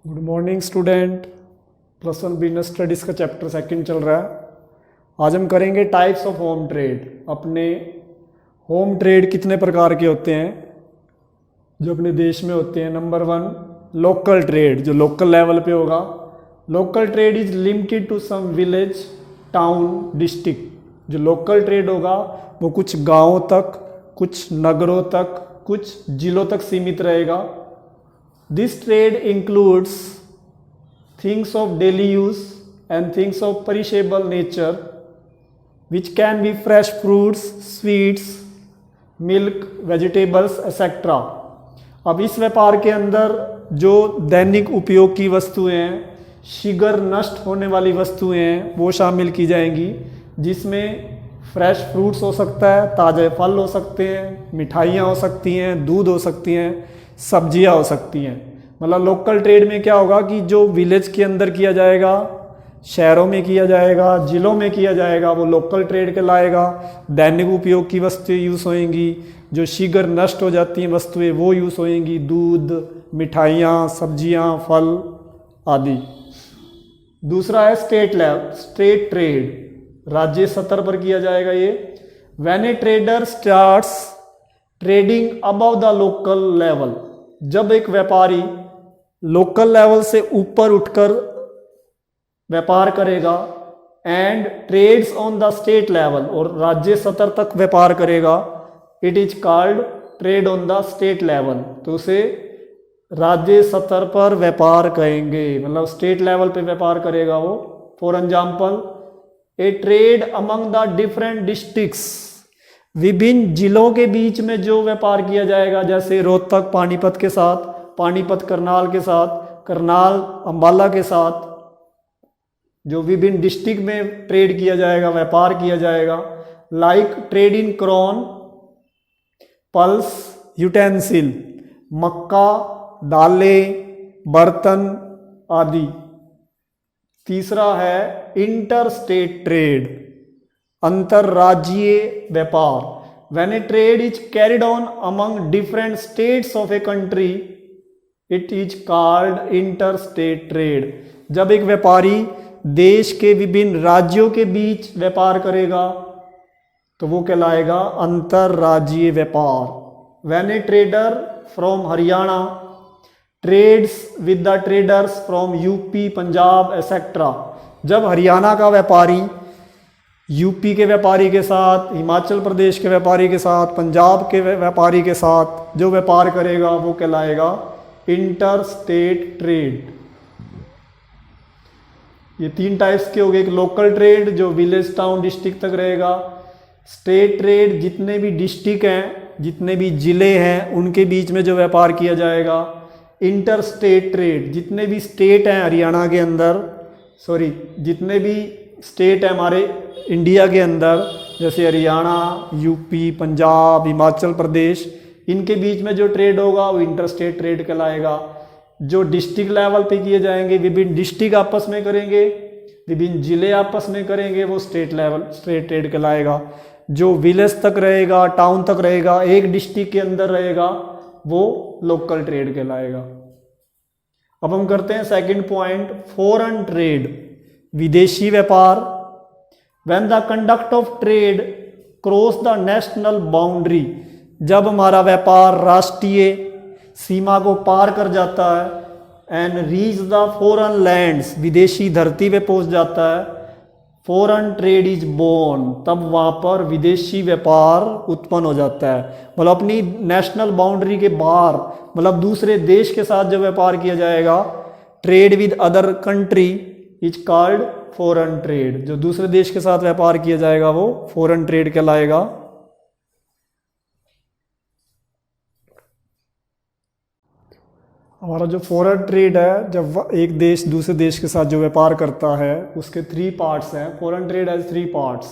Good morning student. Plus one business studies का chapter second चल रहा है। आज हम करेंगे टाइप्स ऑफ होम ट्रेड। अपने होम ट्रेड कितने प्रकार के होते हैं जो अपने देश में होते हैं। नंबर वन, लोकल ट्रेड, जो लोकल लेवल पे होगा। Local trade is limited to some village, town, district. जो लोकल ट्रेड होगा वो कुछ गाँवों तक, कुछ नगरों तक, कुछ जिलों तक सीमित रहेगा। This trade includes things of daily use and things of perishable nature, which can be fresh fruits, sweets, milk, vegetables, etc. अब इस व्यापार के अंदर जो दैनिक उपयोग की वस्तुएं हैं, शीघ्र नष्ट होने वाली वस्तुएं हैं, वो शामिल की जाएंगी, जिसमें फ्रेश फ्रूट्स हो सकता है, ताज़े फल हो सकते हैं, मिठाइयाँ हो सकती हैं, दूध हो सकती हैं, सब्जियां हो सकती हैं। मतलब लोकल ट्रेड में क्या होगा कि जो विलेज के अंदर किया जाएगा, शहरों में किया जाएगा, जिलों में किया जाएगा, वो लोकल ट्रेड कहलाएगा। दैनिक उपयोग की वस्तुएं यूज़ होएंगी, जो शीघ्र नष्ट हो जाती हैं वस्तुएं वो यूज़ होएंगी, दूध, मिठाइयाँ, सब्जियां, फल आदि। दूसरा है स्टेट ट्रेड, राज्य स्तर पर किया जाएगा ये। When a trader starts trading above the local level, जब एक व्यापारी लोकल लेवल से ऊपर उठकर व्यापार करेगा, and trades on the state level, और राज्य स्तर तक व्यापार करेगा, it is called trade on the state level. तो उसे राज्य स्तर पर व्यापार कहेंगे, मतलब स्टेट लेवल पे व्यापार करेगा वो। For example, A trade among the different districts, विभिन्न जिलों के बीच में जो व्यापार किया जाएगा, जैसे रोहतक पानीपत के साथ, पानीपत करनाल के साथ, करनाल अंबाला के साथ, जो विभिन्न डिस्ट्रिक्ट में ट्रेड किया जाएगा, व्यापार किया जाएगा। Like trade in corn, pulse, utensil, मक्का, दालें, बर्तन आदि। तीसरा है इंटर स्टेट ट्रेड, अंतरराज्यीय व्यापार। When A trade is carried on among different states of a country, it is called inter state trade. जब एक व्यापारी देश के विभिन्न राज्यों के बीच व्यापार करेगा तो वो कहलाएगा अंतरराज्यीय व्यापार। When a trader from Haryana trades with the traders from UP, Punjab etcetera, जब हरियाणा का व्यापारी यूपी के व्यापारी के साथ, हिमाचल प्रदेश के व्यापारी के साथ, पंजाब के व्यापारी के साथ जो व्यापार करेगा वो कहलाएगा इंटर स्टेट ट्रेड। ये तीन टाइप्स के हो गए। एक लोकल ट्रेड जो विलेज, टाउन, डिस्ट्रिक्ट तक रहेगा। स्टेट ट्रेड जितने भी डिस्ट्रिक्ट हैं, जितने भी ज़िले हैं, उनके बीच में जो व्यापार किया जाएगा। इंटर स्टेट ट्रेड, जितने भी स्टेट हैं हरियाणा के अंदर, जितने भी स्टेट है हमारे इंडिया के अंदर, जैसे हरियाणा, यूपी, पंजाब, हिमाचल प्रदेश, इनके बीच में जो ट्रेड होगा वो इंटर स्टेट ट्रेड कहलाएगा। जो डिस्ट्रिक्ट लेवल पे किए जाएंगे, विभिन्न डिस्ट्रिक्ट आपस में करेंगे, विभिन्न जिले आपस में करेंगे, वो स्टेट ट्रेड कहलाएगा। जो विलेज तक रहेगा, टाउन तक रहेगा, एक डिस्ट्रिक्ट के अंदर रहेगा, वो लोकल ट्रेड कहलाएगा। अब हम करते हैं सेकंड पॉइंट, फॉरेन ट्रेड, विदेशी व्यापार। When the conduct of trade cross the national boundary, जब हमारा व्यापार राष्ट्रीय सीमा को पार कर जाता है, and reach the foreign lands, विदेशी धरती पे पहुंच जाता है, फॉरेन ट्रेड इज बोर्न, तब वहाँ पर विदेशी व्यापार उत्पन्न हो जाता है। मतलब अपनी नेशनल बाउंड्री के बाहर, मतलब दूसरे देश के साथ जो व्यापार किया जाएगा, trade with other country is called foreign trade. जो दूसरे देश के साथ व्यापार किया जाएगा वो फॉरेन ट्रेड कहलाएगा। हमारा जो फॉरेन ट्रेड है, जब एक देश दूसरे देश के साथ जो व्यापार करता है, उसके थ्री पार्ट्स हैं। Foreign trade has three parts.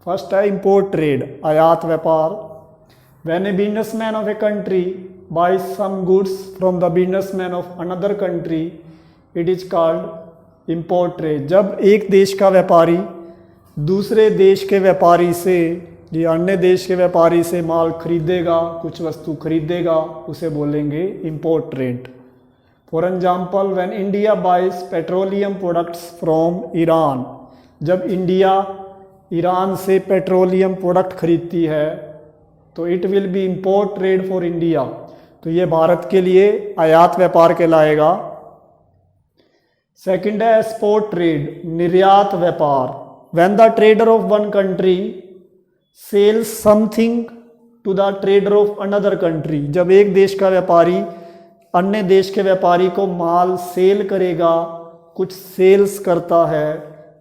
First है इंपोर्ट ट्रेड, आयात व्यापार। When a businessman of a country buys some goods from the businessman of another country, it is called import trade. जब एक देश का व्यापारी दूसरे देश के व्यापारी से, ये अन्य देश के व्यापारी से माल खरीदेगा, कुछ वस्तु खरीदेगा, उसे बोलेंगे import trade. For example when India buys petroleum products from Iran, जब इंडिया ईरान से पेट्रोलियम प्रोडक्ट खरीदती है तो it will be import trade for India, तो ये भारत के लिए आयात व्यापार कहलाएगा। सेकंड है एक्सपोर्ट ट्रेड, निर्यात व्यापार। When the trader of one country sells something to the trader of another country, जब एक देश का व्यापारी अन्य देश के व्यापारी को माल सेल करेगा, कुछ सेल्स करता है,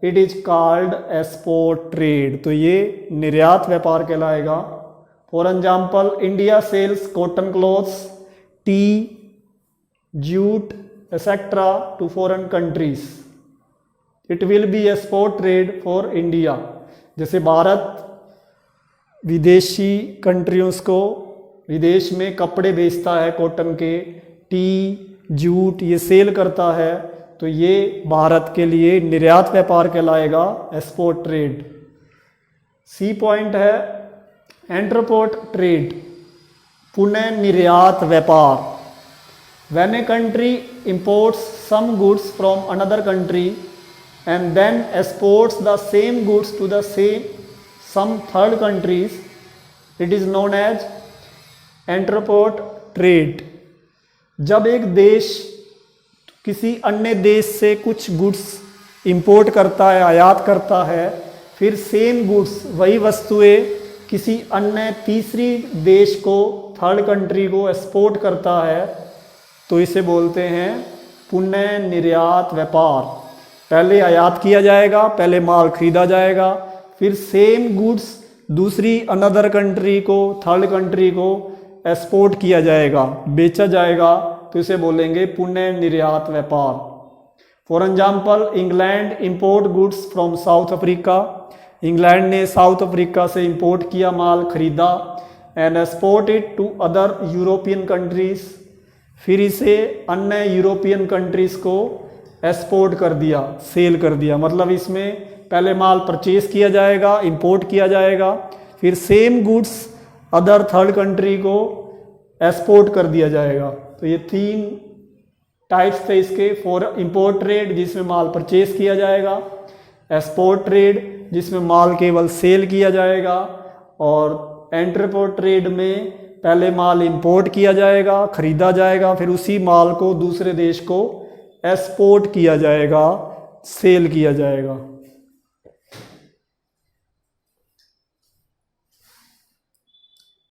it is called export trade, तो ये निर्यात व्यापार कहलाएगा। For example India sells cotton clothes, tea, jute etcetera to foreign countries, it will be export trade for India. जैसे भारत विदेशी कंट्रियों को विदेश में कपड़े बेचता है कॉटन के, टी, जूट ये सेल करता है, तो ये भारत के लिए निर्यात व्यापार कहलाएगा, एक्सपोर्ट ट्रेड। सी पॉइंट है एंटरपोर्ट ट्रेड, पुनः निर्यात व्यापार। When a country imports some goods from another country and then exports the same goods to the some third countries, it is known as entrepot trade. जब एक देश किसी अन्य देश से कुछ गुड्स इंपोर्ट करता है, आयात करता है, फिर सेम गुड्स वही वस्तुएं किसी अन्य तीसरी देश को, थर्ड कंट्री को एक्सपोर्ट करता है, तो इसे बोलते हैं पुनः निर्यात व्यापार। पहले आयात किया जाएगा, पहले माल खरीदा जाएगा, फिर सेम गुड्स दूसरी अनदर कंट्री को, थर्ड कंट्री को एक्सपोर्ट किया जाएगा, बेचा जाएगा, तो इसे बोलेंगे पुनः निर्यात व्यापार। For example England import goods from South Africa, England ने साउथ अफ्रीका से इंपोर्ट किया माल, खरीदा, and export it to other European countries, फिर इसे अन्य यूरोपियन कंट्रीज को एक्सपोर्ट कर दिया, सेल कर दिया। मतलब इसमें पहले माल परचेज किया जाएगा, इंपोर्ट किया जाएगा, फिर same goods other third country को एक्सपोर्ट कर दिया जाएगा। तो ये 3 टाइप्स थे इसके। फॉर इंपोर्ट ट्रेड जिसमें माल परचेज किया जाएगा, एक्सपोर्ट ट्रेड जिसमें माल केवल सेल किया जाएगा, और एंटरपोर्ट ट्रेड में पहले माल इंपोर्ट किया जाएगा, खरीदा जाएगा, फिर उसी माल को दूसरे देश को एक्सपोर्ट किया जाएगा, सेल किया जाएगा।